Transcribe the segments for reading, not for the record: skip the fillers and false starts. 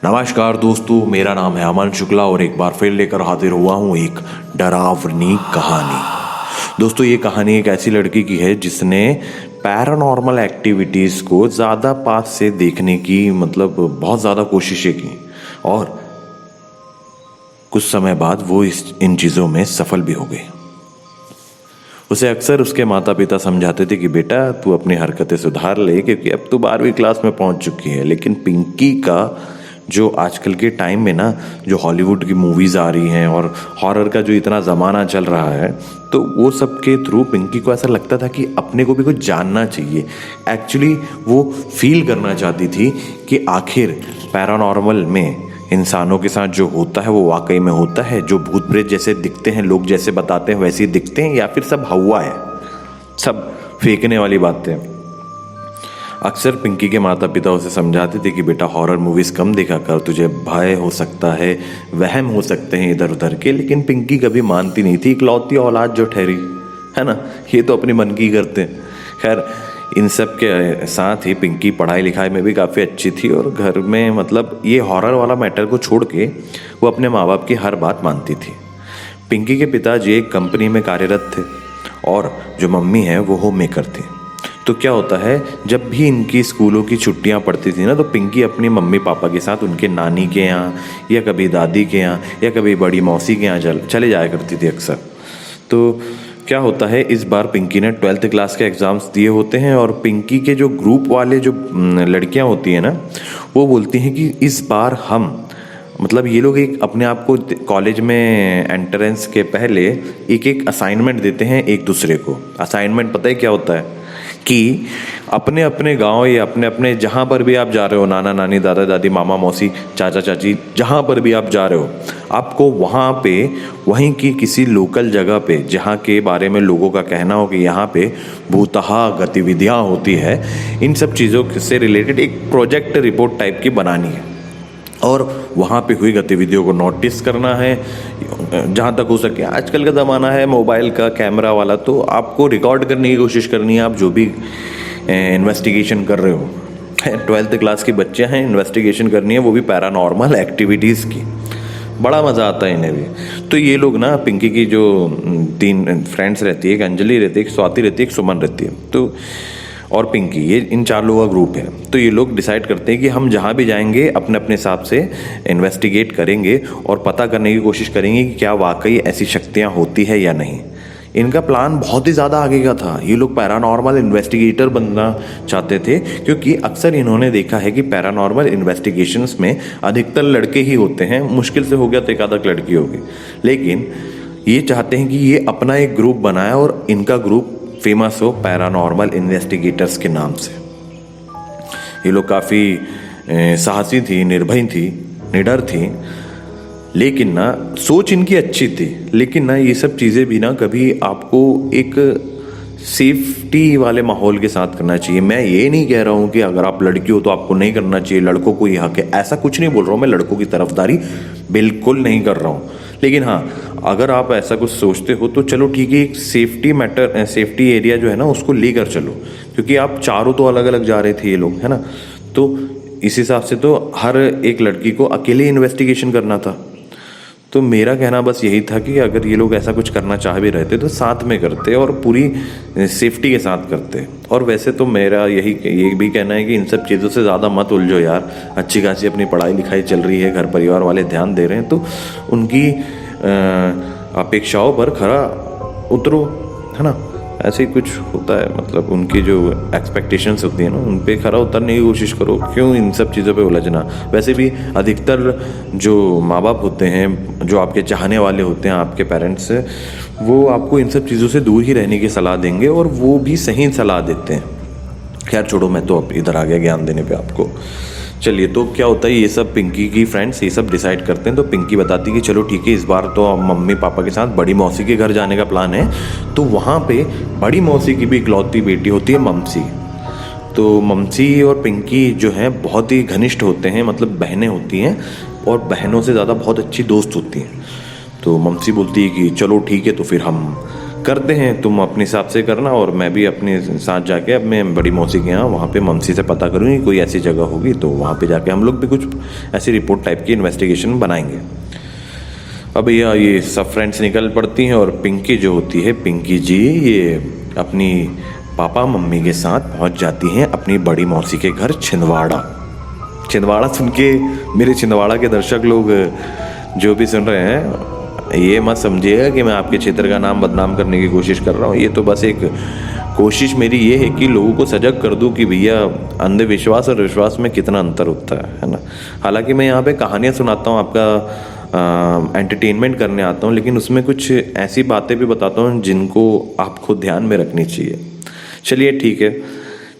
नमस्कार दोस्तों, मेरा नाम है अमन शुक्ला और एक बार फिर लेकर हाजिर हुआ हूँ एक डरावनी कहानी। दोस्तों, ये कहानी एक ऐसी लड़की की है जिसने पैरानॉर्मल एक्टिविटीज़ को ज़्यादा पास से देखने की बहुत ज़्यादा कोशिशें की और कुछ समय बाद वो इन चीज़ों में सफल भी हो गई। उसे अक्सर उसके माता पिता समझाते थे कि बेटा तू अपनी हरकतें सुधार ले, क्योंकि अब तू 12वीं क्लास में पहुंच चुकी है। लेकिन पिंकी का जो आजकल के टाइम में ना जो हॉलीवुड की मूवीज़ आ रही हैं और हॉरर का जो इतना ज़माना चल रहा है, तो वो सब के थ्रू पिंकी को ऐसा लगता था कि अपने को भी कुछ जानना चाहिए। एक्चुअली वो फील करना चाहती थी कि आखिर पैरानॉर्मल में इंसानों के साथ जो होता है वो वाकई में होता है, जो भूत प्रेत जैसे दिखते हैं, लोग जैसे बताते हैं वैसे ही दिखते हैं, या फिर सब हवा है, सब फेंकने वाली बातें। अक्सर पिंकी के माता पिता उसे समझाते थे कि बेटा हॉरर मूवीज़ कम देखा कर, तुझे भय हो सकता है, वहम हो सकते हैं इधर उधर के। लेकिन पिंकी कभी मानती नहीं थी, इकलौती औलाद जो ठहरी है ना, ये तो अपनी मन की करते हैं। खैर, इन सब के साथ ही पिंकी पढ़ाई लिखाई में भी काफ़ी अच्छी थी और घर में ये हॉरर वाला मैटर को छोड़ के वो अपने माँ बाप की हर बात मानती थी। पिंकी के पिताजी एक कंपनी में कार्यरत थे और जो मम्मी है वो होम मेकर थी। तो क्या होता है, जब भी इनकी स्कूलों की छुट्टियां पड़ती थी ना, तो पिंकी अपनी मम्मी पापा के साथ उनके नानी के यहाँ या कभी दादी के यहाँ या कभी बड़ी मौसी के यहाँ चले जाया करती थी अक्सर। तो क्या होता है, इस बार पिंकी ने 12th क्लास के एग्ज़ाम्स दिए होते हैं और पिंकी के जो ग्रुप वाले जो लड़कियां होती हैं ना, वो बोलती हैं कि इस बार हम ये लोग एक अपने आप को कॉलेज में एंट्रेंस के पहले एक असाइनमेंट देते हैं एक दूसरे को। असाइनमेंट पता है क्या होता है कि अपने अपने गांव या अपने अपने जहाँ पर भी आप जा रहे हो, नाना नानी दादा दादी मामा मौसी चाचा चाची, जहाँ पर भी आप जा रहे हो, आपको वहाँ पे वहीं की किसी लोकल जगह पे जहाँ के बारे में लोगों का कहना हो कि यहाँ पे भूतहा गतिविधियाँ होती है, इन सब चीज़ों से रिलेटेड एक प्रोजेक्ट रिपोर्ट टाइप की बनानी है और वहाँ पे हुई गतिविधियों को नोटिस करना है। जहाँ तक हो सके, आजकल का ज़माना है मोबाइल का कैमरा वाला, तो आपको रिकॉर्ड करने की कोशिश करनी है, आप जो भी इन्वेस्टिगेशन कर रहे हो। 12th क्लास के बच्चे हैं, इन्वेस्टिगेशन करनी है, वो भी पैरानॉर्मल एक्टिविटीज़ की। बड़ा मज़ा आता है इन्हें भी। तो ये लोग ना, पिंकी की जो 3 फ्रेंड्स रहती है, एक अंजलि रहती है, एक स्वाति रहती है, एक सुमन रहती है, तो और पिंकी, ये इन 4 लोगों का ग्रुप है। तो ये लोग डिसाइड करते हैं कि हम जहाँ भी जाएंगे अपने अपने हिसाब से इन्वेस्टिगेट करेंगे और पता करने की कोशिश करेंगे कि क्या वाकई ऐसी शक्तियाँ होती है या नहीं। इनका प्लान बहुत ही ज़्यादा आगे का था। ये लोग पैरानॉर्मल इन्वेस्टिगेटर बनना चाहते थे, क्योंकि अक्सर इन्होंने देखा है कि पैरानॉर्मल इन्वेस्टिगेशंस में अधिकतर लड़के ही होते हैं। मुश्किल से हो गया तो एक आधा लड़की होगी, लेकिन ये चाहते हैं कि ये अपना एक ग्रुप बनाए और इनका ग्रुप फेमस हो पैरानॉर्मल इन्वेस्टिगेटर्स के नाम से। ये लोग काफ़ी साहसी थी, निर्भय थी, निडर थी, लेकिन ना सोच इनकी अच्छी थी। लेकिन ना ये सब चीज़ें भी ना कभी आपको एक सेफ्टी वाले माहौल के साथ करना चाहिए। मैं ये नहीं कह रहा हूँ कि अगर आप लड़की हो तो आपको नहीं करना चाहिए, लड़कों को ही हक है, ऐसा कुछ नहीं बोल रहा हूँ। मैं लड़कों की तरफदारी बिल्कुल नहीं कर रहा हूँ। लेकिन हाँ, अगर आप ऐसा कुछ सोचते हो तो चलो ठीक है, एक सेफ्टी एरिया जो है ना उसको लेकर चलो, क्योंकि आप चारों तो अलग अलग जा रहे थे ये लोग, है ना। तो इस हिसाब से तो हर एक लड़की को अकेले इन्वेस्टिगेशन करना था। तो मेरा कहना बस यही था कि अगर ये लोग ऐसा कुछ करना चाह भी रहे थे तो साथ में करते और पूरी सेफ्टी के साथ करते। और वैसे तो मेरा ये भी कहना है कि इन सब चीज़ों से ज़्यादा मत उलझो यार। अच्छी खासी अपनी पढ़ाई लिखाई चल रही है, घर परिवार वाले ध्यान दे रहे हैं, तो उनकी अपेक्षाओं पर खरा उतरो, है ना। ऐसे ही कुछ होता है, उनकी जो एक्सपेक्टेशंस होती है ना, उन पे खरा उतरने की कोशिश करो। क्यों इन सब चीज़ों पे उलझना। वैसे भी अधिकतर जो माँ बाप होते हैं, जो आपके चाहने वाले होते हैं, आपके पेरेंट्स, वो आपको इन सब चीज़ों से दूर ही रहने की सलाह देंगे और वो भी सही सलाह देते हैं। खैर छोड़ो, मैं तो अब इधर आ गया ज्ञान देने पे आपको। चलिए, तो क्या होता है, ये सब पिंकी की फ्रेंड्स ये सब डिसाइड करते हैं। तो पिंकी बताती कि चलो ठीक है, इस बार तो मम्मी पापा के साथ बड़ी मौसी के घर जाने का प्लान है। तो वहाँ पे बड़ी मौसी की भी इकलौती बेटी होती है ममसी। तो ममसी और पिंकी जो है बहुत ही घनिष्ठ होते हैं, बहनें होती हैं और बहनों से ज़्यादा बहुत अच्छी दोस्त होती हैं। तो ममसी बोलती है कि चलो ठीक है, तो फिर हम करते हैं, तुम अपने हिसाब से करना और मैं भी अपने साथ जाके अब मैं बड़ी मौसी के यहाँ वहाँ पे ममसी से पता करूँगी कोई ऐसी जगह होगी तो वहाँ पे जाके हम लोग भी कुछ ऐसी रिपोर्ट टाइप की इन्वेस्टिगेशन बनाएंगे। अब भैया ये सब फ्रेंड्स निकल पड़ती हैं और पिंकी जो होती है, पिंकी जी ये अपनी पापा मम्मी के साथ पहुँच जाती हैं अपनी बड़ी मौसी के घर छिंदवाड़ा। छिंदवाड़ा सुन के मेरे छिंदवाड़ा के दर्शक लोग जो भी सुन रहे हैं ये मत समझिएगा कि मैं आपके क्षेत्र का नाम बदनाम करने की कोशिश कर रहा हूँ। ये तो बस एक कोशिश मेरी ये है कि लोगों को सजग कर दूं कि भैया अंधविश्वास और विश्वास में कितना अंतर होता है ना। हालांकि मैं यहाँ पे कहानियाँ सुनाता हूँ, आपका एंटरटेनमेंट करने आता हूँ, लेकिन उसमें कुछ ऐसी बातें भी बताता हूँ जिनको आपको ध्यान में रखनी चाहिए। चलिए ठीक है,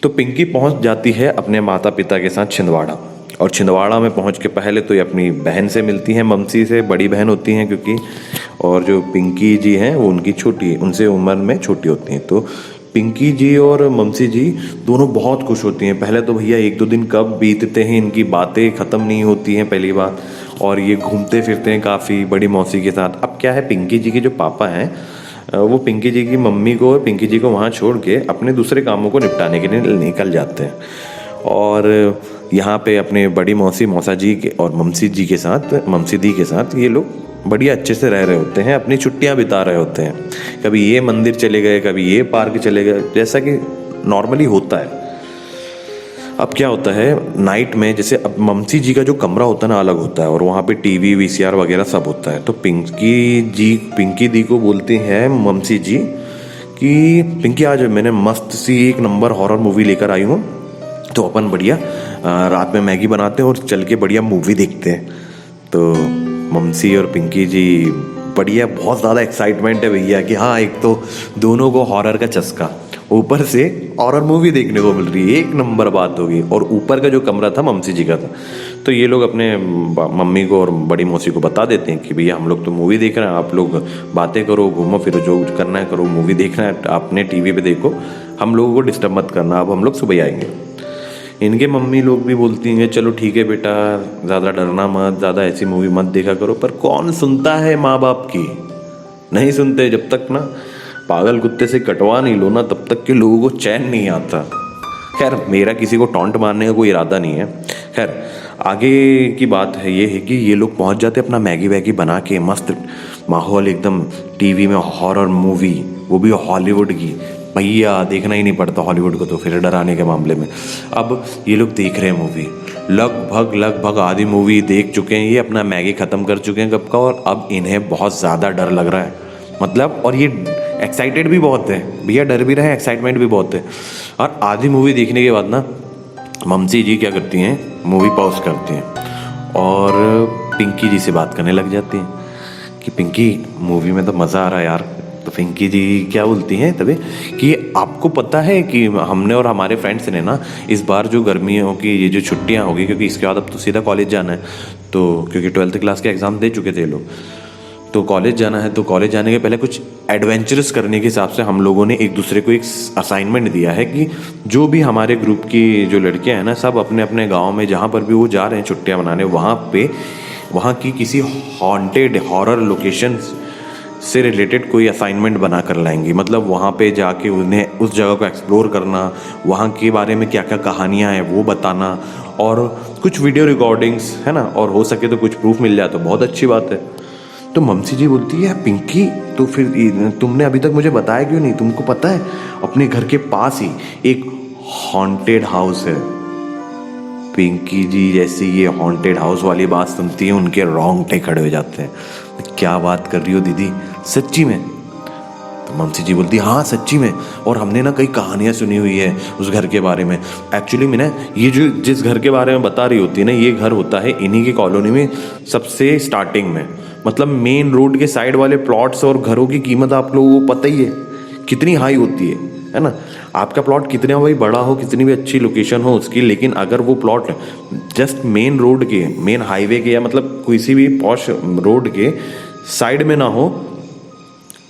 तो पिंकी पहुँच जाती है अपने माता पिता के साथ छिंदवाड़ा। और छिंदवाड़ा में पहुंच के पहले तो ये अपनी बहन से मिलती हैं, ममसी से, बड़ी बहन होती हैं क्योंकि, और जो पिंकी जी हैं वो उनकी छोटी, उनसे उम्र में छोटी होती हैं। तो पिंकी जी और ममसी जी दोनों बहुत खुश होती हैं। पहले तो भैया एक दो दिन कब बीतते हैं इनकी बातें ख़त्म नहीं होती हैं पहली बात, और ये घूमते फिरते हैं काफ़ी बड़ी मौसी के साथ। अब क्या है, पिंकी जी के जो पापा हैं वो पिंकी जी की मम्मी को और पिंकी जी को वहाँ छोड़ के अपने दूसरे कामों को निपटाने के लिए निकल जाते हैं। और यहाँ पे अपने बड़ी मौसी मौसा जी के और ममसी जी के साथ, ममसी दी के साथ ये लोग बढ़िया अच्छे से रह रहे होते हैं, अपनी छुट्टियाँ बिता रहे होते हैं। कभी ये मंदिर चले गए, कभी ये पार्क चले गए, जैसा कि नॉर्मली होता है। अब क्या होता है नाइट में, जैसे अब ममसी जी का जो कमरा होता है ना अलग होता है और वहाँ पे टीवी वीसीआर वगैरह सब होता है। तो पिंकी दी को बोलते हैं ममसी जी कि पिंकी आज मैंने मस्त सी एक नंबर हॉरर मूवी लेकर आई हूँ, तो अपन बढ़िया रात में मैगी बनाते हैं और चल के बढ़िया मूवी देखते हैं। तो ममसी और पिंकी जी बढ़िया, बहुत ज़्यादा एक्साइटमेंट है भैया कि हाँ एक तो दोनों को हॉरर का चस्का, ऊपर से हॉरर मूवी देखने को मिल रही है, एक नंबर बात होगी। और ऊपर का जो कमरा था ममसी जी का था। तो ये लोग अपने मम्मी को और बड़ी मौसी को बता देते हैं कि भैया हम लोग तो मूवी देख रहे हैं, आप लोग बातें करो, घूमो फिरो, जो करना है करो, मूवी देखना है आपने टीवी पे देखो, हम लोगों को डिस्टर्ब मत करना, अब हम लोग सुबह आएंगे। इनके मम्मी लोग भी बोलती हैं चलो ठीक है बेटा, ज़्यादा डरना मत, ज़्यादा ऐसी मूवी मत देखा करो। पर कौन सुनता है माँ बाप की, नहीं सुनते। जब तक ना पागल कुत्ते से कटवा नहीं लो ना, तब तक के लोगों को चैन नहीं आता। खैर मेरा किसी को टॉन्ट मारने का कोई इरादा नहीं है। खैर आगे की बात है ये है कि ये लोग पहुंच जाते अपना मैगी वैगी बना के, मस्त माहौल एकदम, टीवी में हॉरर मूवी, वो भी हॉलीवुड की। भैया देखना ही नहीं पड़ता हॉलीवुड को तो फिर डराने के मामले में। अब ये लोग देख रहे हैं मूवी, लगभग आधी मूवी देख चुके हैं, ये अपना मैगी ख़त्म कर चुके हैं कब का, और अब इन्हें बहुत ज़्यादा डर लग रहा है, मतलब, और ये एक्साइटेड भी बहुत है भैया, डर भी रहे हैं, एक्साइटमेंट भी बहुत है। और आधी मूवी देखने के बाद ना ममसी जी क्या करती हैं, मूवी पॉज करती हैं और पिंकी जी से बात करने लग जाती हैं कि पिंकी मूवी में तो मज़ा आ रहा है यार। तो पिंकी जी क्या बोलती हैं तभी कि आपको पता है कि हमने और हमारे फ्रेंड्स ने ना इस बार जो गर्मियों की ये जो छुट्टियां होगी, क्योंकि इसके बाद अब तो सीधा कॉलेज जाना है, तो क्योंकि 12th क्लास के एग्ज़ाम दे चुके थे लोग, तो कॉलेज जाना है, तो कॉलेज जाने के पहले कुछ एडवेंचरस करने के हिसाब से हम लोगों ने एक दूसरे को एक असाइनमेंट दिया है कि जो भी हमारे ग्रुप की जो लड़कियां हैं ना, सब अपने अपने गांव में जहां पर भी वो जा रहे हैं छुट्टियां मनाने, वहाँ की किसी हॉन्टेड हॉरर लोकेशन से रिलेटेड कोई असाइनमेंट बना कर लाएंगी। मतलब वहाँ पे जाके उन्हें उस जगह को एक्सप्लोर करना, वहाँ के बारे में क्या क्या कहानियाँ हैं वो बताना, और कुछ वीडियो रिकॉर्डिंग्स है ना, और हो सके तो कुछ प्रूफ मिल जाए तो बहुत अच्छी बात है। तो ममसी जी बोलती है पिंकी तो फिर तुमने अभी तक मुझे बताया क्यों नहीं? तुमको पता है अपने घर के पास ही एक हॉन्टेड हाउस है। पिंकी जी जैसे ये हॉन्टेड हाउस वाली बात सुनती है उनके रोंगटे खड़े हो जाते हैं। क्या बात कर रही हो दीदी, सच्ची में? तो ममसी जी बोलती है हाँ सच्ची में, और हमने ना कई कहानियाँ सुनी हुई है उस घर के बारे में। एक्चुअली में ना ये जो जिस घर के बारे में बता रही होती है ना, ये घर होता है इन्हीं की कॉलोनी में सबसे स्टार्टिंग में, मतलब मेन रोड के साइड वाले प्लॉट्स और घरों की कीमत आप लोगों को पता ही है कितनी हाई होती है ना। आपका प्लॉट कितना भाई बड़ा हो, कितनी भी अच्छी लोकेशन हो उसकी, लेकिन अगर वो प्लॉट जस्ट मेन रोड के, मेन हाईवे के, या मतलब किसी भी पॉश रोड के साइड में ना हो,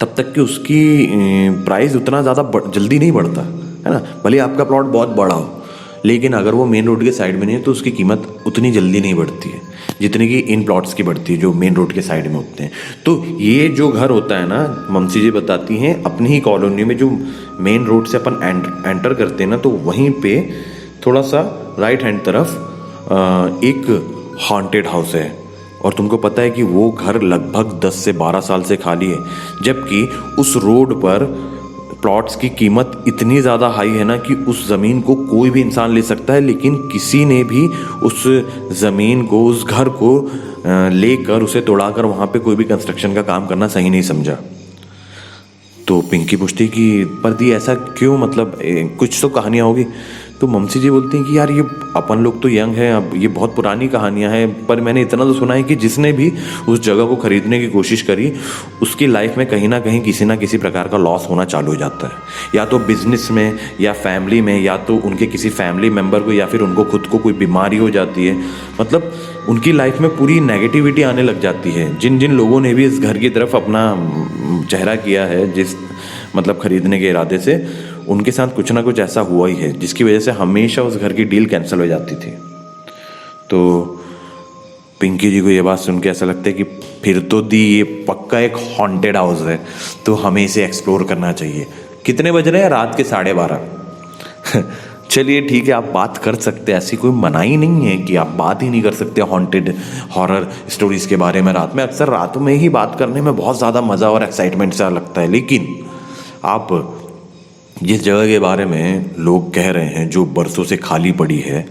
तब तक कि उसकी प्राइस उतना ज़्यादा जल्दी नहीं बढ़ता है ना। भले आपका प्लॉट बहुत बड़ा हो, लेकिन अगर वो मेन रोड के साइड में नहीं है तो उसकी कीमत उतनी जल्दी नहीं बढ़ती है जितनी कि इन प्लॉट्स की बढ़ती है जो मेन रोड के साइड में होते हैं। तो ये जो घर होता है ना, ममसी जी बताती हैं, अपनी ही कॉलोनी में जो मेन रोड से अपन एंटर करते हैं ना, तो वहीं पे थोड़ा सा राइट हैंड तरफ एक हॉन्टेड हाउस है। और तुमको पता है कि वो घर लगभग 10 से 12 साल से खाली है, जबकि उस रोड पर प्लॉट्स की कीमत इतनी ज़्यादा हाई है ना कि उस ज़मीन को कोई भी इंसान ले सकता है, लेकिन किसी ने भी उस ज़मीन को, उस घर को लेकर उसे तोड़ाकर वहाँ पे कोई भी कंस्ट्रक्शन का काम करना सही नहीं समझा। तो पिंकी पूछती कि पर दी ऐसा क्यों, मतलब कुछ तो कहानियाँ होगी। तो ममसी जी बोलती हैं कि यार ये अपन लोग तो यंग हैं, अब ये बहुत पुरानी कहानियां हैं, पर मैंने इतना तो सुना है कि जिसने भी उस जगह को खरीदने की कोशिश करी उसकी लाइफ में कहीं ना कहीं किसी ना किसी प्रकार का लॉस होना चालू हो जाता है, या तो बिजनेस में या फैमिली में, या तो उनके किसी फैमिली मेम्बर को, या फिर उनको खुद को कोई बीमारी हो जाती है। मतलब उनकी लाइफ में पूरी नेगेटिविटी आने लग जाती है। जिन जिन लोगों ने भी इस घर की तरफ अपना चेहरा किया है, जिस मतलब खरीदने के इरादे से, उनके साथ कुछ ना कुछ ऐसा हुआ ही है जिसकी वजह से हमेशा उस घर की डील कैंसिल हो जाती थी। तो पिंकी जी को ये बात सुन के ऐसा लगता है कि फिर तो दी ये पक्का एक हॉन्टेड हाउस है, तो हमें इसे एक्सप्लोर करना चाहिए। कितने बज रहे हैं? रात के 12:30। चलिए ठीक है, आप बात कर सकते हैं, ऐसी कोई मनाही नहीं है कि आप बात ही नहीं कर सकते हॉन्टेड हॉरर स्टोरीज के बारे में रात में। अक्सर रात में ही बात करने में बहुत ज़्यादा मज़ा और एक्साइटमेंट सा लगता है, लेकिन आप जिस जगह के बारे में लोग कह रहे हैं जो बरसों से खाली पड़ी है,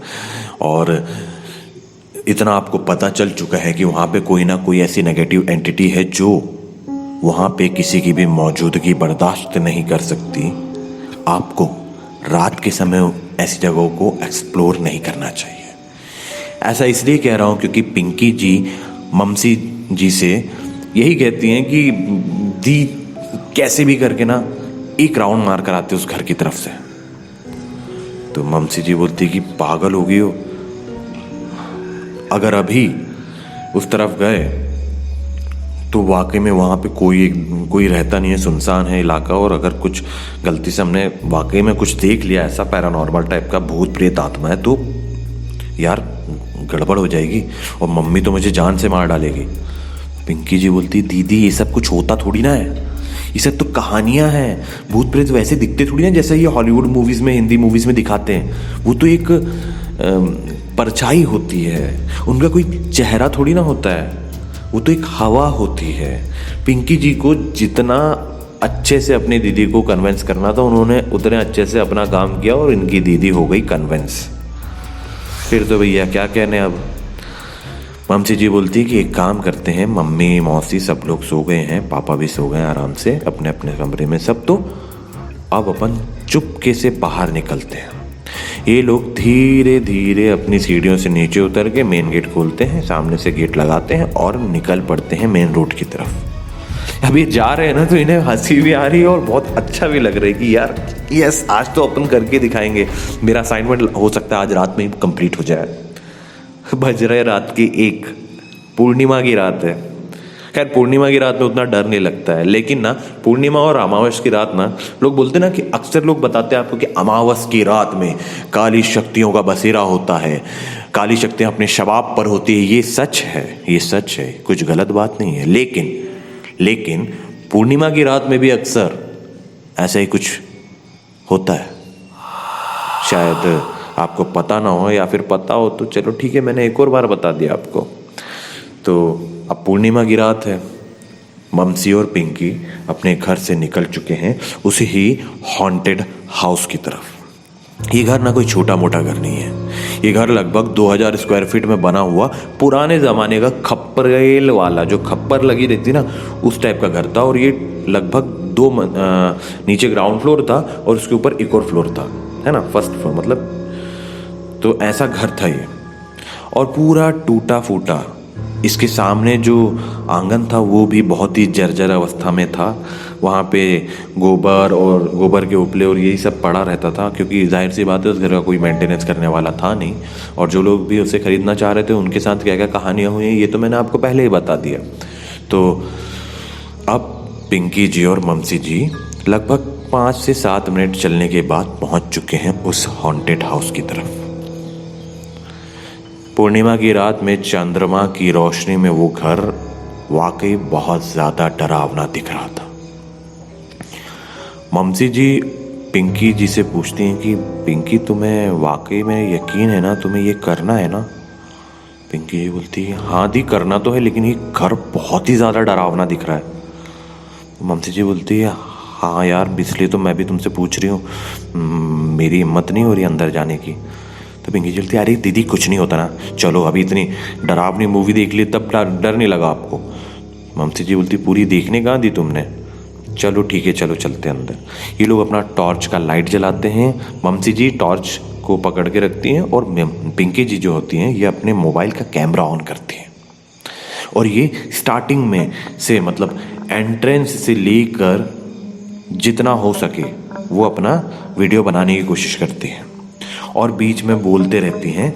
और इतना आपको पता चल चुका है कि वहाँ पे कोई ना कोई ऐसी नेगेटिव एंटिटी है जो वहाँ पे किसी की भी मौजूदगी बर्दाश्त नहीं कर सकती, आपको रात के समय ऐसी जगहों को एक्सप्लोर नहीं करना चाहिए। ऐसा इसलिए कह रहा हूँ क्योंकि पिंकी जी ममसी जी से यही कहती हैं कि दी कैसे भी करके ना एक राउंड मार कर आते उस घर की तरफ से। तो ममसी जी बोलती कि पागल हो गई हो, अगर अभी उस तरफ गए तो वाकई में वहाँ पे कोई रहता नहीं है, सुनसान है इलाका, और अगर कुछ गलती से हमने वाकई में कुछ देख लिया ऐसा पैरानॉर्मल टाइप का, भूत प्रेत आत्मा है, तो यार गड़बड़ हो जाएगी और मम्मी तो मुझे जान से मार डालेगी। पिंकी जी बोलती दीदी ये सब कुछ होता थोड़ी ना है, ये सब तो कहानियां हैं। भूत प्रेत वैसे दिखते थोड़ी ना जैसे ये हॉलीवुड मूवीज में, हिंदी मूवीज में दिखाते हैं। वो तो एक परछाई होती है, उनका कोई चेहरा थोड़ी ना होता है, वो तो एक हवा होती है। पिंकी जी को जितना अच्छे से अपनी दीदी को कन्विंस करना था उन्होंने उतने अच्छे से अपना काम किया और इनकी दीदी हो गई कन्विंस। फिर तो भैया क्या कहने। अब ममसी जी बोलती है कि एक काम करते हैं, मम्मी मौसी सब लोग सो गए हैं, पापा भी सो गए आराम से अपने अपने कमरे में सब, तो अब अपन चुपके से बाहर निकलते हैं। ये लोग धीरे धीरे अपनी सीढ़ियों से नीचे उतर के मेन गेट खोलते हैं, सामने से गेट लगाते हैं और निकल पड़ते हैं मेन रोड की तरफ। अब ये जा रहे हैं ना तो इन्हें हंसी भी आ रही है और बहुत अच्छा भी लग रहा है कि यार यस आज तो अपन करके दिखाएंगे, मेरा असाइनमेंट हो सकता है आज रात में ही कंप्लीट हो जाए। बज रहे रात की 1, पूर्णिमा की रात है। खैर पूर्णिमा की रात में उतना डर नहीं लगता है, लेकिन ना पूर्णिमा और अमावस की रात ना लोग बोलते ना कि अक्सर लोग बताते हैं आपको कि अमावस की रात में काली शक्तियों का बसेरा होता है, काली शक्तियां अपने शबाब पर होती है। ये सच है, ये सच है, कुछ गलत बात नहीं है। लेकिन पूर्णिमा की रात में भी अक्सर ऐसा ही कुछ होता है। शायद आपको पता ना हो या फिर पता हो तो चलो ठीक है, मैंने एक और बार बता दिया आपको। तो अब पूर्णिमा की रात है, ममसी और पिंकी अपने घर से निकल चुके हैं उसी ही हॉन्टेड हाउस की तरफ। ये घर ना कोई छोटा मोटा घर नहीं है, ये घर लगभग 2000 स्क्वायर फीट में बना हुआ पुराने ज़माने का खप्परेल वाला, जो खप्पर लगी रहती ना उस टाइप का घर था। और ये लगभग 2 नीचे ग्राउंड फ्लोर था और उसके ऊपर एक और फ्लोर था, है ना, फर्स्ट फ्लोर मतलब। तो ऐसा घर था ये, और पूरा टूटा फूटा। इसके सामने जो आंगन था वो भी बहुत ही जर्जर अवस्था में था। वहाँ पे गोबर और गोबर के उपले और यही सब पड़ा रहता था, क्योंकि जाहिर सी बात है उस घर का कोई मेंटेनेंस करने वाला था नहीं। और जो लोग भी उसे खरीदना चाह रहे थे उनके साथ क्या क्या कहानियाँ हुई ये तो मैंने आपको पहले ही बता दिया। तो अब पिंकी जी और ममसी जी लगभग 5 से 7 मिनट चलने के बाद पहुंच चुके हैं उस हॉन्टेड हाउस की तरफ। पूर्णिमा की रात में चंद्रमा की रोशनी में वो घर वाकई बहुत ज्यादा डरावना दिख रहा था। ममसी जी पिंकी जी से पूछती हैं कि पिंकी तुम्हें वाकई में यकीन है ना, तुम्हें ये करना है ना? पिंकी जी बोलती है हाँ दी करना तो है, लेकिन ये घर बहुत ही ज़्यादा डरावना दिख रहा है। ममसी जी बोलती है हाँ यार, इसलिए तो मैं भी तुमसे पूछ रही हूँ, मेरी हिम्मत नहीं हो रही अंदर जाने की। तो पिंकी जी बोलती है अरे दीदी कुछ नहीं होता ना, चलो अभी इतनी डरावनी मूवी देख ली तब डर नहीं लगा आपको? ममसी जी बोलती पूरी देखने कहाँ दी तुमने? चलो ठीक है चलो चलते हैं अंदर। ये लोग अपना टॉर्च का लाइट जलाते हैं। ममसी जी टॉर्च को पकड़ के रखती हैं और पिंकी जी जो होती हैं ये अपने मोबाइल का कैमरा ऑन करती हैं। और ये स्टार्टिंग में से मतलब एंट्रेंस से लेकर जितना हो सके वो अपना वीडियो बनाने की कोशिश करती हैं और बीच में बोलते रहती हैं।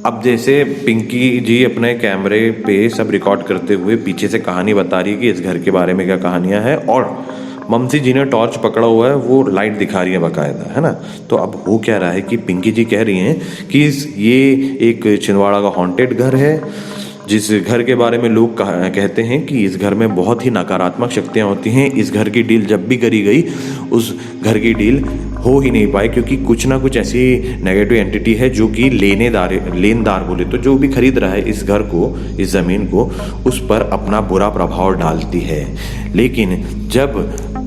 अब जैसे पिंकी जी अपने कैमरे पे सब रिकॉर्ड करते हुए पीछे से कहानी बता रही है कि इस घर के बारे में क्या कहानियां हैं, और ममसी जी ने टॉर्च पकड़ा हुआ है, वो लाइट दिखा रही है बाकायदा, है ना। तो अब हो क्या रहा है कि पिंकी जी कह रही हैं कि ये एक छिंदवाड़ा का हॉन्टेड घर है, जिस घर के बारे में लोग कहते हैं कि इस घर में बहुत ही नकारात्मक शक्तियाँ होती हैं। इस घर की डील जब भी करी गई उस घर की डील हो ही नहीं पाई, क्योंकि कुछ ना कुछ ऐसी नेगेटिव एंटिटी है जो कि लेनदार बोले तो जो भी खरीद रहा है इस घर को, इस ज़मीन को, उस पर अपना बुरा प्रभाव डालती है। लेकिन जब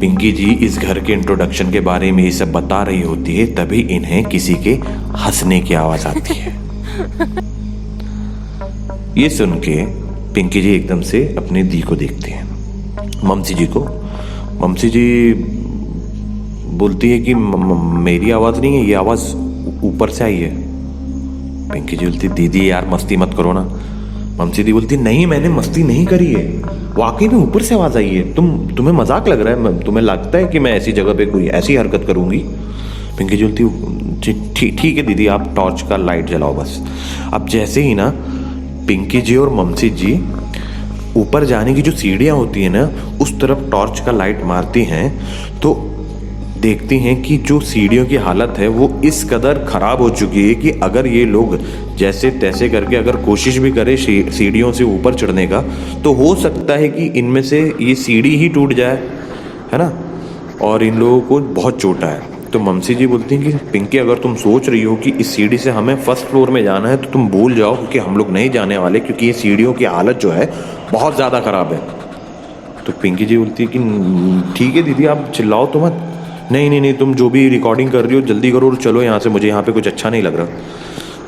पिंकी जी इस घर के इंट्रोडक्शन के बारे में ये सब बता रही होती है तभी इन्हें किसी के हंसने की आवाज़ आती है। ये सुन के पिंकी जी एकदम से अपनी दी को देखती हैं, ममसी जी को। ममसी जी बोलती है कि मेरी आवाज़ नहीं है, ये आवाज़ ऊपर से आई है। पिंकी जी बोलती दीदी यार मस्ती मत करो ना। ममसी जी बोलती नहीं मैंने मस्ती नहीं करी है, वाकई में ऊपर से आवाज़ आई है। तुम्हें मजाक लग रहा है? तुम्हें लगता है कि मैं ऐसी जगह पे कोई ऐसी हरकत करूँगी? पिंकी जी बोलती ठीक है दीदी, आप टॉर्च का लाइट जलाओ बस। अब जैसे ही ना पिंकी जी और ममसी जी ऊपर जाने की जो सीढ़ियाँ होती हैं ना उस तरफ टॉर्च का लाइट मारती हैं तो देखती हैं कि जो सीढ़ियों की हालत है वो इस कदर ख़राब हो चुकी है कि अगर ये लोग जैसे तैसे करके अगर कोशिश भी करें सीढ़ियों से ऊपर चढ़ने का तो हो सकता है कि इनमें से ये सीढ़ी ही टूट जाए, है ना, और इन लोगों को बहुत चोट आए। तो ममसी जी बोलती हैं कि पिंकी अगर तुम सोच रही हो कि इस सीढ़ी से हमें फर्स्ट फ्लोर में जाना है तो तुम भूल जाओ, क्योंकि हम लोग नहीं जाने वाले, क्योंकि ये सीढ़ियों की हालत जो है बहुत ज़्यादा ख़राब है। तो पिंकी जी बोलती है कि ठीक है दीदी आप चिल्लाओ तो मत। नहीं तुम जो भी रिकॉर्डिंग कर रही हो जल्दी करो और चलो यहाँ से, मुझे यहाँ पे कुछ अच्छा नहीं लग रहा।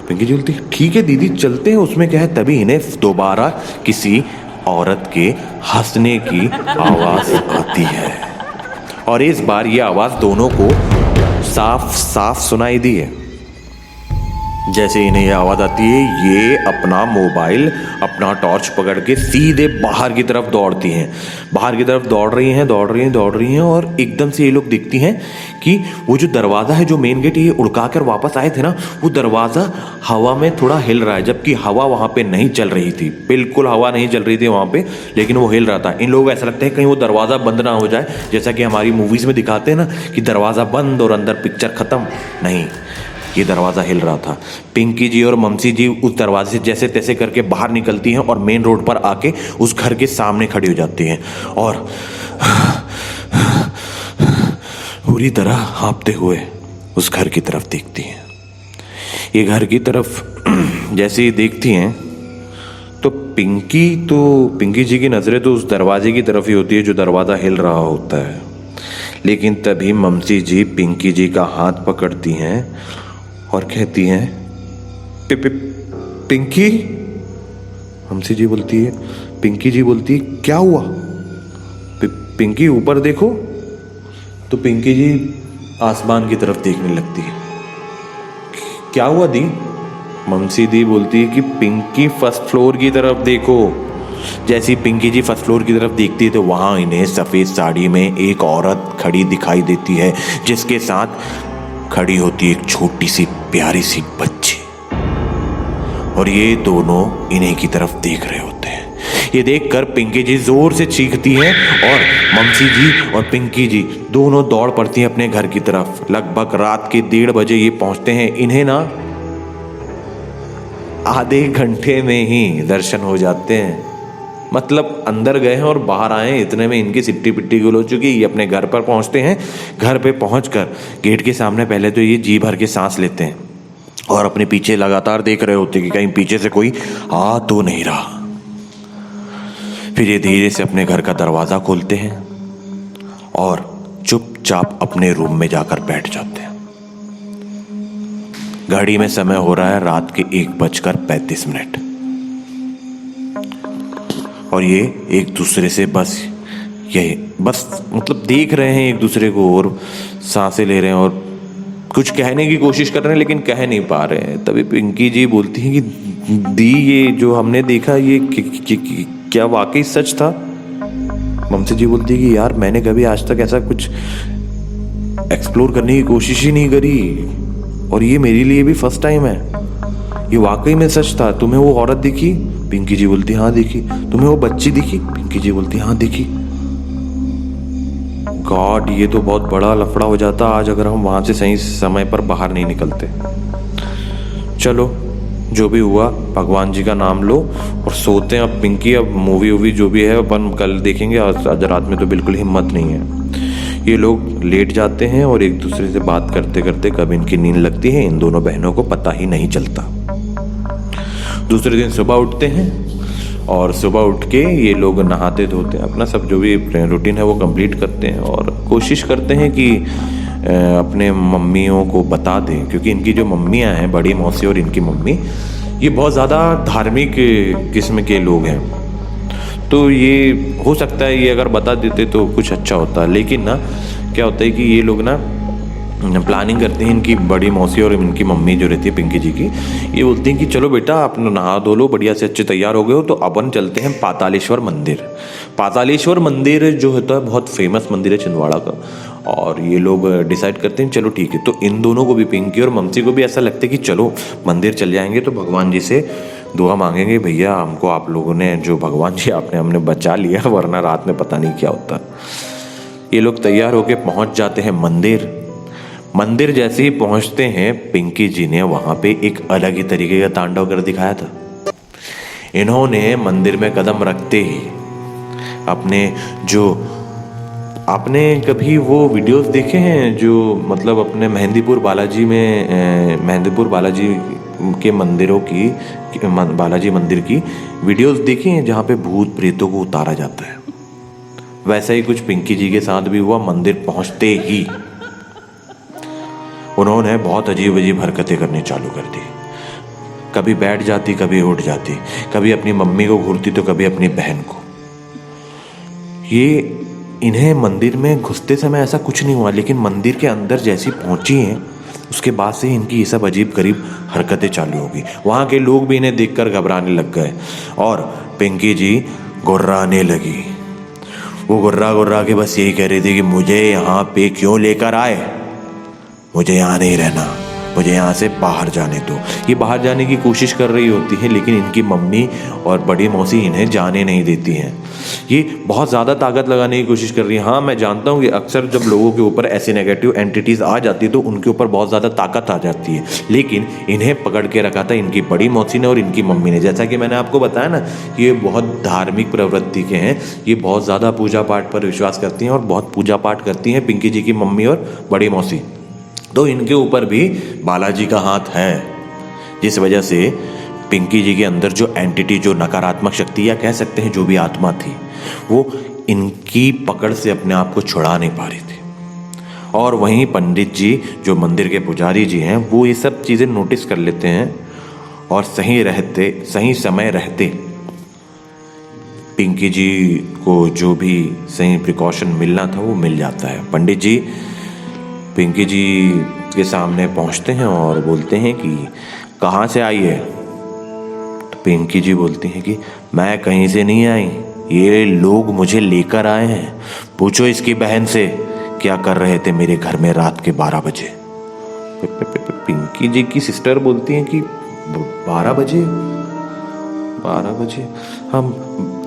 पिंकी जी बोलती ठीक है दीदी चलते हैं, उसमें क्या है। तभी इन्हें दोबारा किसी औरत के हंसने की आवाज़ आती है और इस बार ये आवाज़ दोनों को साफ साफ सुनाई दी है। जैसे इन्हें यह आवाज़ आती है ये अपना मोबाइल, अपना टॉर्च पकड़ के सीधे बाहर की तरफ दौड़ती हैं। बाहर की तरफ दौड़ रही हैं और एकदम से ये लोग दिखती हैं कि वो जो दरवाज़ा है, जो मेन गेट ये उड़का कर वापस आए थे ना, वो दरवाज़ा हवा में थोड़ा हिल रहा है, जबकि हवा वहाँ पे नहीं चल रही थी, बिल्कुल हवा नहीं चल रही थी वहाँ पे, लेकिन वो हिल रहा था। इन लोगों को ऐसा लगता है कहीं वो दरवाज़ा बंद ना हो जाए, जैसा कि हमारी मूवीज़ में दिखाते हैं ना कि दरवाज़ा बंद और अंदर पिक्चर ख़त्म। नहीं, ये दरवाज़ा हिल रहा था। पिंकी जी और ममसी जी उस दरवाजे से जैसे तैसे करके बाहर निकलती हैं और मेन रोड पर आके उस घर के सामने खड़ी हो जाती हैं और पूरी तरह हाँफते हुए उस घर की तरफ देखती हैं। ये घर की तरफ जैसे ही देखती हैं तो पिंकी जी की नज़रें तो उस दरवाजे की तरफ ही होती है जो दरवाज़ा हिल रहा होता है। लेकिन तभी ममसी जी पिंकी जी का हाथ पकड़ती हैं और कहती हैं पिंकी। ममसी जी बोलती है, पिंकी जी बोलती है क्या हुआ? पिंकी ऊपर देखो। तो पिंकी जी आसमान की तरफ देखने लगती है। क्या हुआ दी? ममसी दी बोलती है कि पिंकी फर्स्ट फ्लोर की तरफ देखो। जैसी पिंकी जी फर्स्ट फ्लोर की तरफ देखती है तो वहां इन्हें सफ़ेद साड़ी में एक औरत खड़ी दिखाई देती है, जिसके साथ खड़ी होती है एक छोटी सी प्यारी सी बच्ची, और ये दोनों इन्हीं की तरफ देख रहे होते हैं। ये देखकर पिंकी जी जोर से चीखती हैं और ममसी जी और पिंकी जी दोनों दौड़ पड़ती हैं अपने घर की तरफ। लगभग रात के 1:30 बजे ये पहुंचते हैं। इन्हें ना आधे घंटे में ही दर्शन हो जाते हैं। मतलब अंदर गए हैं और बाहर आए हैं, इतने में इनकी सिट्टी पिट्टी गुल हो चुकी। ये अपने घर पर पहुंचते हैं। घर पे पहुंचकर गेट के सामने पहले तो ये जी भर के सांस लेते हैं और अपने पीछे लगातार देख रहे होते कि कहीं पीछे से कोई आ तो नहीं रहा। फिर ये धीरे से अपने घर का दरवाजा खोलते हैं और चुपचाप अपने रूम में जाकर बैठ जाते हैं। घड़ी में समय हो रहा है रात के 1:35। और ये एक दूसरे से बस मतलब देख रहे हैं एक दूसरे को और सांसें ले रहे हैं और कुछ कहने की कोशिश कर रहे हैं लेकिन कह नहीं पा रहे हैं। तभी पिंकी जी बोलती हैं कि दी, ये जो हमने देखा ये क्या वाकई सच था? ममसी जी बोलती है कि यार मैंने कभी आज तक ऐसा कुछ एक्सप्लोर करने की कोशिश ही नहीं करी और ये मेरे लिए भी फर्स्ट टाइम है। ये वाकई में सच था। तुम्हें वो औरत दिखी? पिंकी जी बोलती हाँ दिखी। तुम्हें वो बच्ची दिखी? पिंकी जी बोलती हाँ दिखी। गॉड, ये तो बहुत बड़ा लफड़ा हो जाता आज अगर हम वहां से सही समय पर बाहर नहीं निकलते। चलो जो भी हुआ भगवान जी का नाम लो और सोते हैं। अब पिंकी, अब मूवी वूवी जो भी है अपन कल देखेंगे, आज रात में तो बिल्कुल हिम्मत नहीं है। ये लोग लेट जाते हैं और एक दूसरे से बात करते करते कब इनकी नींद लगती है इन दोनों बहनों को पता ही नहीं चलता। दूसरे दिन सुबह उठते हैं और सुबह उठ के ये लोग नहाते धोते हैं, अपना सब जो भी रूटीन है वो कंप्लीट करते हैं और कोशिश करते हैं कि अपने मम्मियों को बता दें, क्योंकि इनकी जो मम्मियाँ हैं, बड़ी मौसी और इनकी मम्मी, ये बहुत ज़्यादा धार्मिक किस्म के लोग हैं। तो ये हो सकता है ये अगर बता देते तो कुछ अच्छा होता, लेकिन ना क्या होता है कि ये लोग ना प्लानिंग करते हैं। इनकी बड़ी मौसी और इनकी मम्मी जो रहती है पिंकी जी की, ये बोलती हैं कि चलो बेटा आप नहा धो लो, बढ़िया से अच्छे तैयार हो गए हो तो अपन चलते हैं पातालेश्वर मंदिर। पातालेश्वर मंदिर जो होता है बहुत फेमस मंदिर है छिंदवाड़ा का। और ये लोग डिसाइड करते हैं चलो ठीक है। तो इन दोनों को भी, पिंकी और ममसी को भी ऐसा लगता है कि चलो मंदिर चल जाएंगे तो भगवान जी से दुआ मांगेंगे, भैया हमको आप लोगों ने जो भगवान जी आपने हमने बचा लिया, वरना रात में पता नहीं क्या होता। ये लोग तैयार होके पहुंच जाते हैं मंदिर। मंदिर जैसे ही पहुंचते हैं पिंकी जी ने वहां पे एक अलग ही तरीके का तांडव कर दिखाया था। इन्होंने मंदिर में कदम रखते ही आपने कभी वो वीडियोस देखे हैं जो मतलब अपने मेहंदीपुर बालाजी के मंदिरों की, बालाजी मंदिर की वीडियोस देखी हैं जहाँ पे भूत प्रेतों को उतारा जाता है? वैसा ही कुछ पिंकी जी के साथ भी हुआ। मंदिर पहुंचते ही उन्होंने बहुत अजीब अजीब हरकतें करनी चालू कर दी। कभी बैठ जाती, कभी उठ जाती, कभी अपनी मम्मी को घूरती तो कभी अपनी बहन को। ये इन्हें मंदिर में घुसते समय ऐसा कुछ नहीं हुआ, लेकिन मंदिर के अंदर जैसी पहुंची हैं उसके बाद से इनकी ये सब अजीब गरीब हरकतें चालू हो गई। वहाँ के लोग भी इन्हें देखकर घबराने लग गए और पिंकी जी गुर्राने लगी। वो गुर्रा के बस यही कह रही थी कि मुझे यहाँ पे क्यों लेकर आए, मुझे यहाँ नहीं रहना, मुझे यहाँ से बाहर जाने दो। ये बाहर जाने की कोशिश कर रही होती है लेकिन इनकी मम्मी और बड़ी मौसी इन्हें जाने नहीं देती हैं। ये बहुत ज़्यादा ताकत लगाने की कोशिश कर रही है। हाँ, मैं जानता हूँ कि अक्सर जब लोगों के ऊपर ऐसी नेगेटिव एंटिटीज़ आ जाती है तो उनके ऊपर बहुत ज़्यादा ताकत आ जाती है, लेकिन इन्हें पकड़ के रखा था इनकी बड़ी मौसी ने और इनकी मम्मी ने। जैसा कि मैंने आपको बताया ना, ये बहुत धार्मिक प्रवृत्ति के हैं। ये बहुत ज़्यादा पूजा पाठ पर विश्वास करती हैं और बहुत पूजा पाठ करती हैं पिंकी जी की मम्मी और बड़ी मौसी। तो इनके ऊपर भी बालाजी का हाथ है, जिस वजह से पिंकी जी के अंदर जो एंटिटी, जो नकारात्मक शक्ति या कह सकते हैं जो भी आत्मा थी, वो इनकी पकड़ से अपने आप को छुड़ा नहीं पा रही थी। और वहीं पंडित जी जो मंदिर के पुजारी जी हैं वो ये सब चीज़ें नोटिस कर लेते हैं और सही समय रहते पिंकी जी को जो भी सही प्रिकॉशन मिलना था वो मिल जाता है। पंडित जी पिंकी जी के सामने पहुंचते हैं और बोलते हैं कि कहाँ से आई है? तो पिंकी जी बोलती हैं कि मैं कहीं से नहीं आई, ये लोग मुझे लेकर आए हैं। पूछो इसकी बहन से क्या कर रहे थे मेरे घर में रात के 12 बजे। पिंकी जी की सिस्टर बोलती हैं कि 12 बजे? 12 बजे हम,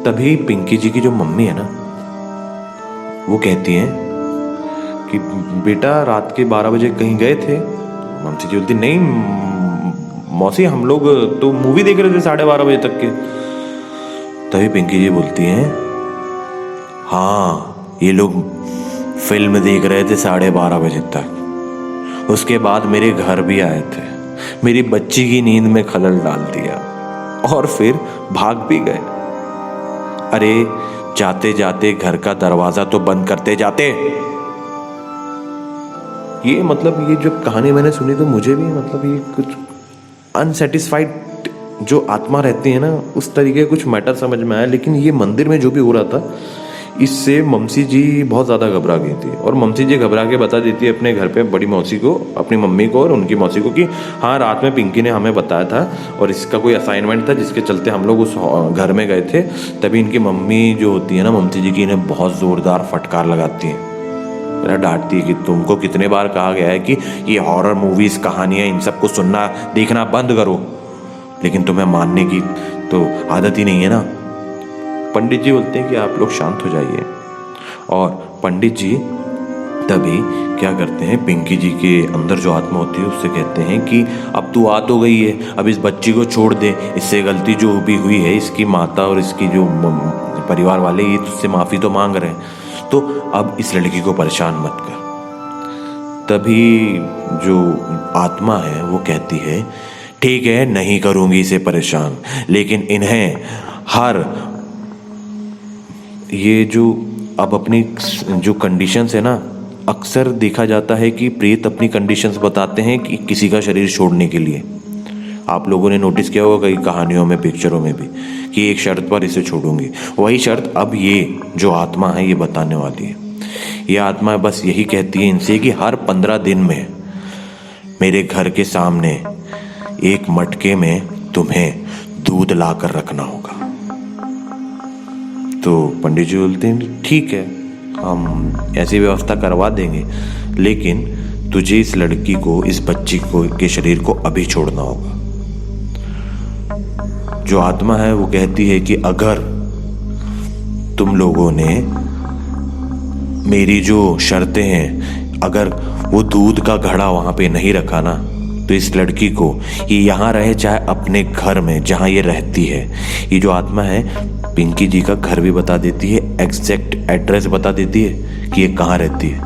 तभी पिंकी जी की जो मम्मी है ना वो कहती हैं कि बेटा रात के 12 बजे कहीं गए थे? ममसी जी बोलती नहीं मौसी हम लोग तो मूवी देख रहे थे 12:30 बजे तक के। तभी पिंकी जी बोलती हैं हाँ ये लोग फिल्म देख रहे थे 12:30 बजे तक, उसके बाद मेरे घर भी आए थे, मेरी बच्ची की नींद में खलल डाल दिया और फिर भाग भी गए। अरे जाते जाते घर का दरवाजा तो बंद करते जाते। ये मतलब ये जो कहानी मैंने सुनी तो मुझे भी मतलब ये कुछ अनसेटिस्फाइड जो आत्मा रहती है ना उस तरीके कुछ मैटर समझ में आया। लेकिन ये मंदिर में जो भी हो रहा था इससे ममसी जी बहुत ज़्यादा घबरा गई थी, और ममसी जी घबरा के बता देती है अपने घर पे बड़ी मौसी को, अपनी मम्मी को और उनकी मौसी को कि हाँ रात में पिंकी ने हमें बताया था और इसका कोई असाइनमेंट था जिसके चलते हम लोग उस घर में गए थे। तभी इनकी मम्मी जो होती है ना ममसी जी की, इन्हें बहुत ज़ोरदार फटकार लगाती है, मेरा डांटती है कि तुमको कितने बार कहा गया है कि ये हॉरर मूवीज़ कहानियाँ इन सबको सुनना देखना बंद करो, लेकिन तुम्हें मानने की तो आदत ही नहीं है ना। पंडित जी बोलते हैं कि आप लोग शांत हो जाइए, और पंडित जी तभी क्या करते हैं पिंकी जी के अंदर जो आत्मा होती है उससे कहते हैं कि अब तू आ तो गई है, अब इस बच्ची को छोड़ दे, इससे गलती जो भी हुई है इसकी माता और इसकी जो परिवार वाले ये तुझसे माफ़ी तो मांग रहे हैं, तो अब इस लड़की को परेशान मत कर। तभी जो आत्मा है वो कहती है ठीक है नहीं करूँगी इसे परेशान, लेकिन इन्हें हर ये जो अब अपनी जो कंडीशंस है ना, अक्सर देखा जाता है कि प्रेत अपनी कंडीशंस बताते हैं कि किसी का शरीर छोड़ने के लिए। आप लोगों ने नोटिस किया होगा कई कहानियों में पिक्चरों में भी कि एक शर्त पर इसे छोड़ूंगी, वही शर्त अब ये जो आत्मा है ये बताने वाली है। ये आत्मा बस यही कहती है इनसे कि हर 15 दिन में मेरे घर के सामने एक मटके में तुम्हें दूध ला कर रखना होगा। तो पंडित जी बोलते हैं ठीक है हम ऐसी व्यवस्था करवा देंगे, लेकिन तुझे इस लड़की को इस बच्ची को के शरीर को अभी छोड़ना होगा। जो आत्मा है वो कहती है कि अगर तुम लोगों ने मेरी जो शर्तें हैं अगर वो दूध का घड़ा वहां पे नहीं रखा ना, तो इस लड़की को ये यहाँ रहे चाहे अपने घर में जहाँ ये रहती है। ये जो आत्मा है पिंकी जी का घर भी बता देती है, एग्जैक्ट एड्रेस बता देती है कि ये कहाँ रहती है,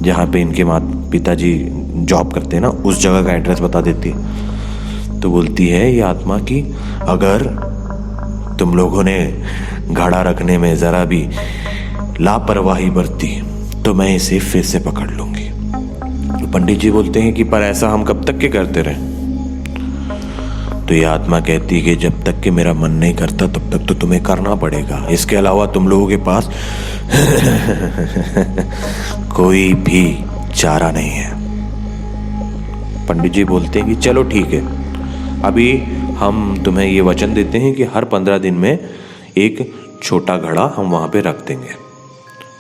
जहाँ पे इनके पिताजी जॉब करते हैं ना उस जगह का एड्रेस बता देती है। तो बोलती है ये आत्मा कि अगर तुम लोगों ने घड़ा रखने में ज़रा भी लापरवाही बरती तो मैं इसे फिर से पकड़ लूँगी। तो पंडित जी बोलते हैं कि पर ऐसा हम कब तक के करते रहें? तो ये आत्मा कहती है कि जब तक कि मेरा मन नहीं करता तब तक तो तुम्हें करना पड़ेगा, इसके अलावा तुम लोगों के पास कोई भी चारा नहीं है। पंडित जी बोलते हैं कि चलो ठीक है, अभी हम तुम्हें ये वचन देते हैं कि हर 15 दिन में एक छोटा घड़ा हम वहाँ पे रख देंगे।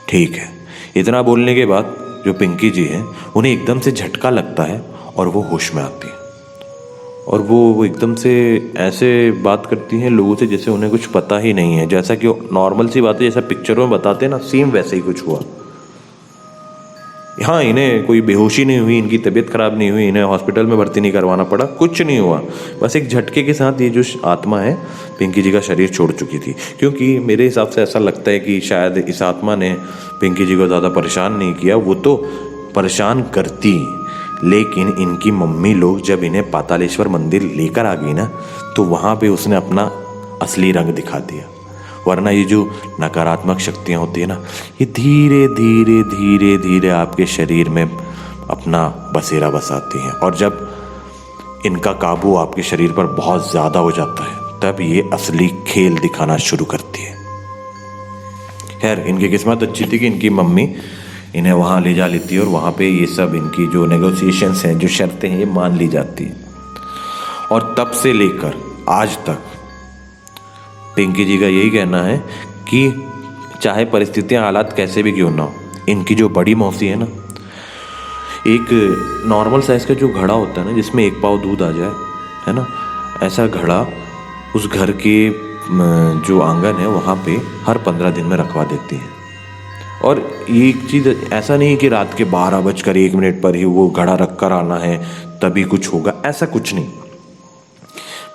ठीक है। इतना बोलने के बाद जो पिंकी जी हैं उन्हें एकदम से झटका लगता है और वो होश में आती है, और वो एकदम से ऐसे बात करती हैं लोगों से जैसे उन्हें कुछ पता ही नहीं है, जैसा कि नॉर्मल सी बात है जैसा पिक्चरों में बताते हैं ना, सेम वैसे ही कुछ हुआ। हाँ इन्हें कोई बेहोशी नहीं हुई, इनकी तबीयत खराब नहीं हुई, इन्हें हॉस्पिटल में भर्ती नहीं करवाना पड़ा, कुछ नहीं हुआ। बस एक झटके के साथ ये जो आत्मा है पिंकी जी का शरीर छोड़ चुकी थी। क्योंकि मेरे हिसाब से ऐसा लगता है कि शायद इस आत्मा ने पिंकी जी को ज़्यादा परेशान नहीं किया, वो तो परेशान करती, लेकिन इनकी मम्मी लोग जब इन्हें पातालेश्वर मंदिर लेकर आ गई ना तो वहाँ पे उसने अपना असली रंग दिखा दिया। वरना ये जो नकारात्मक शक्तियाँ होती है ना, ये धीरे धीरे धीरे धीरे आपके शरीर में अपना बसेरा बसाती हैं, और जब इनका काबू आपके शरीर पर बहुत ज़्यादा हो जाता है तब ये असली खेल दिखाना शुरू करती है। खैर इनकी किस्मत अच्छी थी कि इनकी मम्मी इन्हें वहाँ ले जा लेती है और वहाँ पे ये सब इनकी जो नेगोशिएशंस हैं, जो शर्तें हैं, ये मान ली जाती हैं। और तब से लेकर आज तक पिंकी जी का यही कहना है कि चाहे परिस्थितियाँ हालात कैसे भी क्यों ना हो, इनकी जो बड़ी मौसी है ना, एक नॉर्मल साइज़ का जो घड़ा होता है ना जिसमें 1 पाव दूध आ जाए, है ना, ऐसा घड़ा उस घर के जो आंगन है वहाँ पे हर 15 दिन में रखवा देती हैं। और ये एक चीज़ ऐसा नहीं है कि रात के 12:01 पर ही वो घड़ा रख कर आना है तभी कुछ होगा, ऐसा कुछ नहीं।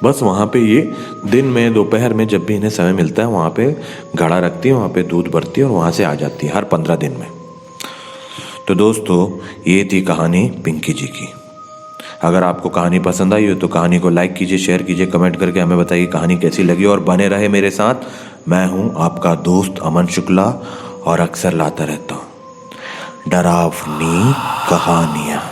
बस वहाँ पे ये दिन में दोपहर में जब भी इन्हें समय मिलता है वहाँ पे घड़ा रखती है, वहाँ पे दूध भरती है और वहाँ से आ जाती है हर 15 दिन में। तो दोस्तों ये थी कहानी पिंकी जी की। अगर आपको कहानी पसंद आई हो तो कहानी को लाइक कीजिए, शेयर कीजिए, कमेंट करके हमें बताइए कहानी कैसी लगी और बने रहे मेरे साथ। मैं हूँ आपका दोस्त अमन शुक्ला और अक्सर लाता रहता हूँ डरावनी कहानियाँ।